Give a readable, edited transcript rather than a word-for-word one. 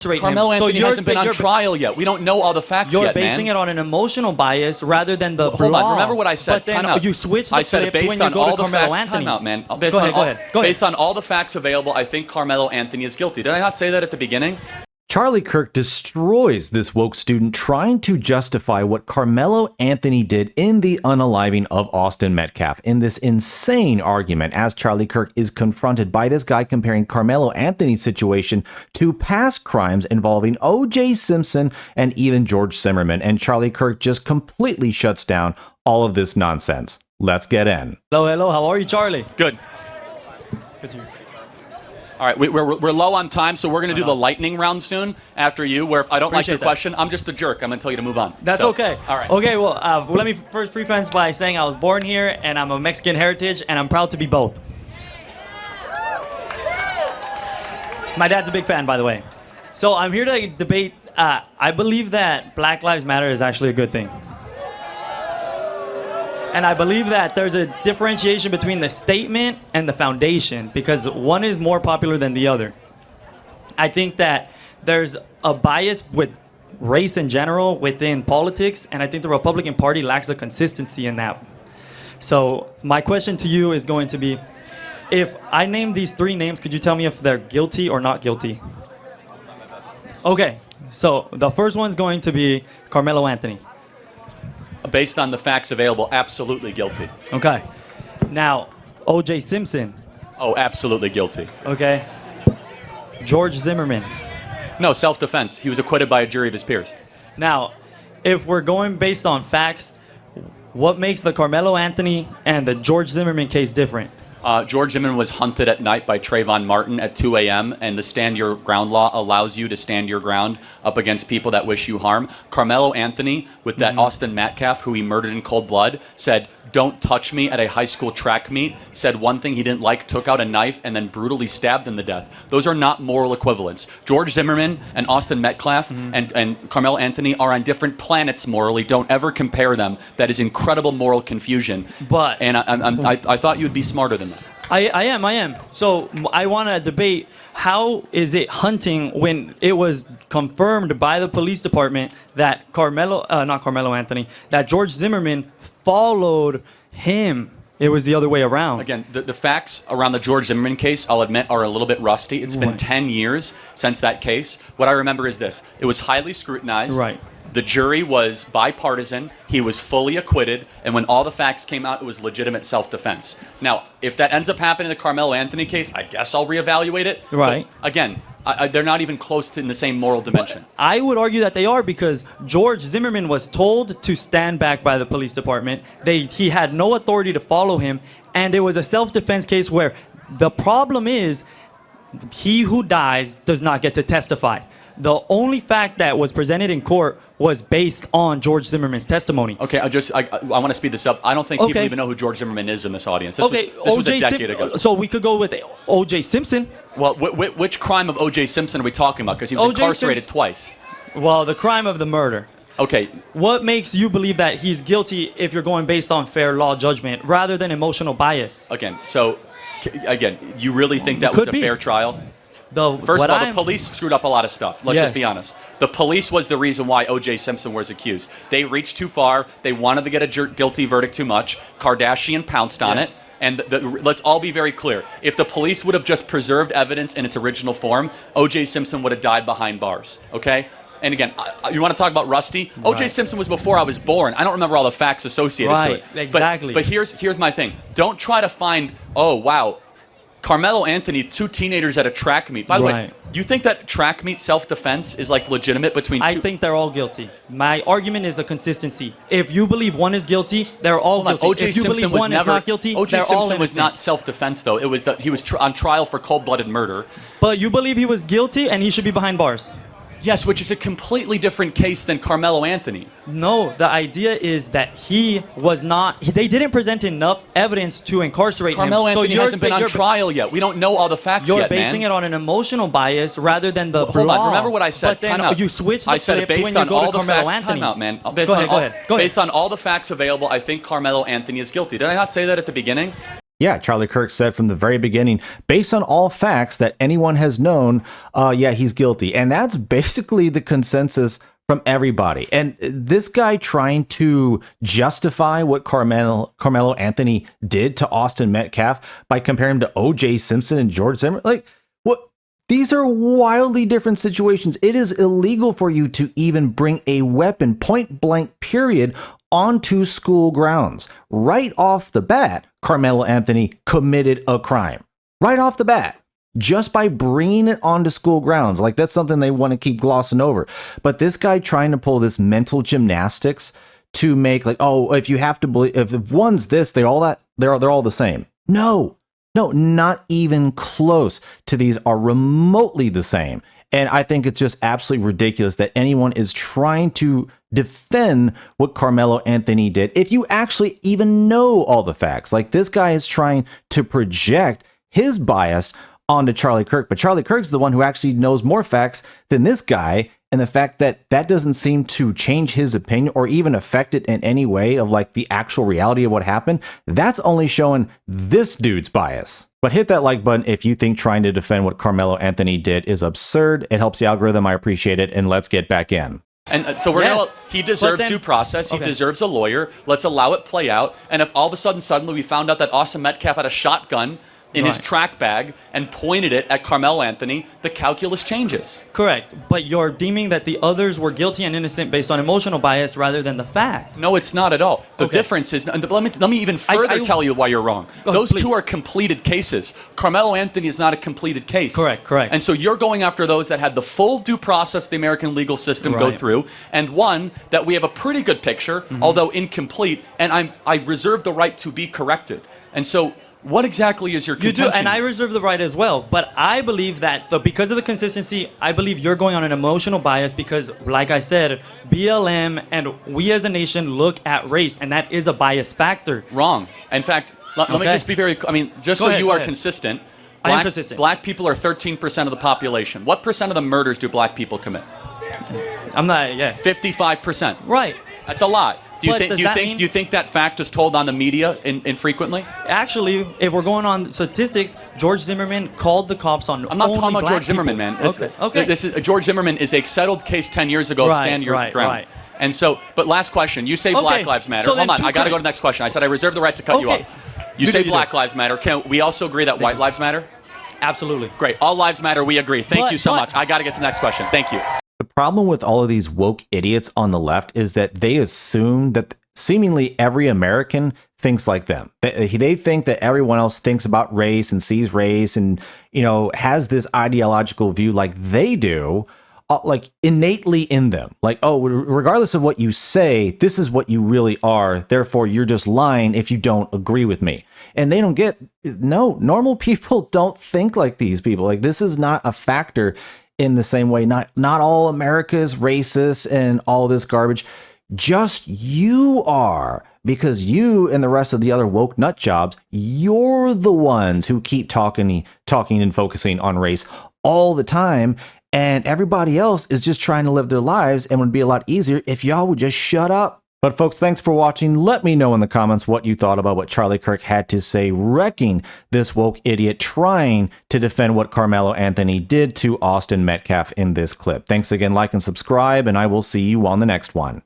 Karmelo Anthony hasn't been on trial yet. We don't know all the facts yet, man. You're basing it on an emotional bias rather than the Hold on. Remember what I said? But then you switch the clip when you go to Karmelo Anthony. Time out, man. Go ahead. Based on all the facts available, I think Karmelo Anthony is guilty. Did I not say that at the beginning? Charlie Kirk destroys this woke student trying to justify what Karmelo Anthony did in the unaliving of Austin Metcalf in this insane argument as Charlie Kirk is confronted by this guy comparing Karmelo Anthony's situation to past crimes involving O.J. Simpson and even George Zimmerman, and Charlie Kirk just completely shuts down all of this nonsense. Let's get in. Hello. How are you, Charlie? Good. Good to hear. All right, we're low on time, so we're going to do the lightning round soon after you, where if I don't like your question, I'm just a jerk. I'm going to tell you to move on. That's okay. All right. Okay, well, let me first preface by saying I was born here, and I'm of Mexican heritage, and I'm proud to be both. My dad's a big fan, by the way. So I'm here to debate. I believe that Black Lives Matter is actually a good thing. And I believe that there's a differentiation between the statement and the foundation because one is more popular than the other. I think that there's a bias with race in general within politics, and I think the Republican Party lacks a consistency in that. So my question to you is going to be, if I name these three names, could you tell me if they're guilty or not guilty? Okay, so the first one's going to be Karmelo Anthony. Based on the facts available, absolutely guilty. Okay. Now, O.J. Simpson. Oh, absolutely guilty. Okay. George Zimmerman. No, self-defense. He was acquitted by a jury of his peers. Now, if we're going based on facts, what makes the Karmelo Anthony and the George Zimmerman case different? George Zimmerman was hunted at night by Trayvon Martin at 2 a.m., and the stand your ground law allows you to stand your ground up against people that wish you harm. Karmelo Anthony, with that Austin Metcalf, who he murdered in cold blood, said, "Don't touch me" at a high school track meet, said one thing he didn't like, took out a knife, and then brutally stabbed him to death. Those are not moral equivalents. George Zimmerman and Austin Metcalf and Karmelo Anthony are on different planets morally. Don't ever compare them. That is incredible moral confusion. But and I thought you'd be smarter than that. I am. So I want to debate, how is it hunting when it was confirmed by the police department that not Karmelo Anthony, that George Zimmerman followed him? It was the other way around. Again, the facts around the George Zimmerman case, I'll admit, are a little bit rusty. It's been 10 years since that case. What I remember is this. It was highly scrutinized. Right. The jury was bipartisan. He was fully acquitted. And when all the facts came out, it was legitimate self-defense. Now, if that ends up happening in the Karmelo Anthony case, I guess I'll reevaluate it. Right. But again, they're not even close to in the same moral dimension. But I would argue that they are, because George Zimmerman was told to stand back by the police department. He had no authority to follow him. And it was a self-defense case where the problem is he who dies does not get to testify. The only fact that was presented in court was based on George Zimmerman's testimony. Okay, I want to speed this up. I don't think people even know who George Zimmerman is in this audience. This was a decade ago. So we could go with O.J. Simpson. Well, which crime of O.J. Simpson are we talking about? Because he was incarcerated twice. Well, the crime of the murder. Okay. What makes you believe that he's guilty if you're going based on fair law judgment rather than emotional bias? Again, you really think that was a fair trial? First of all, the police screwed up a lot of stuff. Let's just be honest. The police was the reason why O.J. Simpson was accused. They reached too far. They wanted to get a guilty verdict too much. Kardashian pounced on it. And let's all be very clear. If the police would have just preserved evidence in its original form, O.J. Simpson would have died behind bars. Okay? And again, you want to talk about rusty? Right. O.J. Simpson was before I was born. I don't remember all the facts associated to it. Exactly. But here's my thing. Don't try to find, oh, wow, Karmelo Anthony, 2 teenagers at a track meet. By the way, you think that track meet self-defense is like legitimate between two? I think they're all guilty. My argument is a consistency. If you believe one is guilty, they're all guilty. O.J. Simpson was never not guilty. O.J. Simpson was not self-defense though. It was that he was on trial for cold-blooded murder. But you believe he was guilty and he should be behind bars? Yes, which is a completely different case than Karmelo Anthony. No, the idea is that he was not. They didn't present enough evidence to incarcerate him. Karmelo Anthony hasn't been on trial yet. We don't know all the facts yet, man. You're basing it on an emotional bias rather than the Hold on. Remember what I said? But then you switch the clip based when on you go all to the Karmelo facts. Anthony. Time out, man. Go ahead. Based on all the facts available, I think Karmelo Anthony is guilty. Did I not say that at the beginning? Yeah, Charlie Kirk said from the very beginning, based on all facts that anyone has known, yeah, he's guilty. And that's basically the consensus from everybody. And this guy trying to justify what Carmelo Anthony did to Austin Metcalf by comparing him to O.J. Simpson and George Zimmerman, like, what? These are wildly different situations. It is illegal for you to even bring a weapon, point blank, period, onto school grounds. Right off the bat, Carmelo Anthony committed a crime. Right off the bat. Just by bringing it onto school grounds. Like, that's something they want to keep glossing over. But this guy trying to pull this mental gymnastics to make like, oh, if you have to believe, if one's this, they're all the same. No, not even close to these are remotely the same. And I think it's just absolutely ridiculous that anyone is trying to defend what Carmelo Anthony did. If you actually even know all the facts, like this guy is trying to project his bias onto Charlie Kirk, but Charlie Kirk's the one who actually knows more facts than this guy. And the fact that that doesn't seem to change his opinion or even affect it in any way of like the actual reality of what happened, that's only showing this dude's bias. But hit that like button if you think trying to defend what Carmelo Anthony did is absurd. It helps the algorithm. I appreciate it. And let's get back in. And so he deserves due process. He deserves a lawyer. Let's allow it play out. And if all of a suddenly we found out that Austin Metcalf had a shotgun in his track bag and pointed it at Carmelo Anthony, the calculus changes. Correct. But you're deeming that the others were guilty and innocent based on emotional bias rather than the fact. No, it's not at all. The difference is, and let me even further tell you why you're wrong. Those two are completed cases. Carmelo Anthony is not a completed case. Correct. And so you're going after those that had the full due process the American legal system go through, and one that we have a pretty good picture, although incomplete, and I reserve the right to be corrected. And so what exactly is your contention? You do, and I reserve the right as well. But I believe that because of the consistency, I believe you're going on an emotional bias because, like I said, BLM and we as a nation look at race, and that is a bias factor. Wrong. In fact, let me just be very, just so you are consistent. I am consistent. Black people are 13% of the population. What percent of the murders do black people commit? I'm not, 55%. Right. That's a lot. Do you think that fact is told on the media infrequently? Actually, if we're going on statistics, George Zimmerman called the cops on. I'm not talking about George people. Zimmerman, man. Okay. George Zimmerman is a settled case 10 years ago. Stand your ground. Right. And so, but last question. You say Black Lives Matter. Hold on, I got to go to the next question. I said I reserve the right to cut you off. You say Black Lives Matter. Can we also agree that White Lives Matter? Absolutely. Great. All lives matter. We agree. Thank you so much. I got to get to the next question. Thank you. The problem with all of these woke idiots on the left is that they assume that seemingly every American thinks like them. They think that everyone else thinks about race and sees race and, has this ideological view like they do, like innately in them. Like, oh, regardless of what you say, this is what you really are. Therefore, you're just lying if you don't agree with me. And they don't get, no, normal people don't think like these people. Like, this is not a factor in the same way. Not all America is racist and all this garbage. Just you are, because you and the rest of the other woke nut jobs, you're the ones who keep talking and focusing on race all the time. And everybody else is just trying to live their lives, and would be a lot easier if y'all would just shut up. But folks, thanks for watching. Let me know in the comments what you thought about what Charlie Kirk had to say, wrecking this woke idiot trying to defend what Carmelo Anthony did to Austin Metcalf in this clip. Thanks again, like and subscribe, and I will see you on the next one.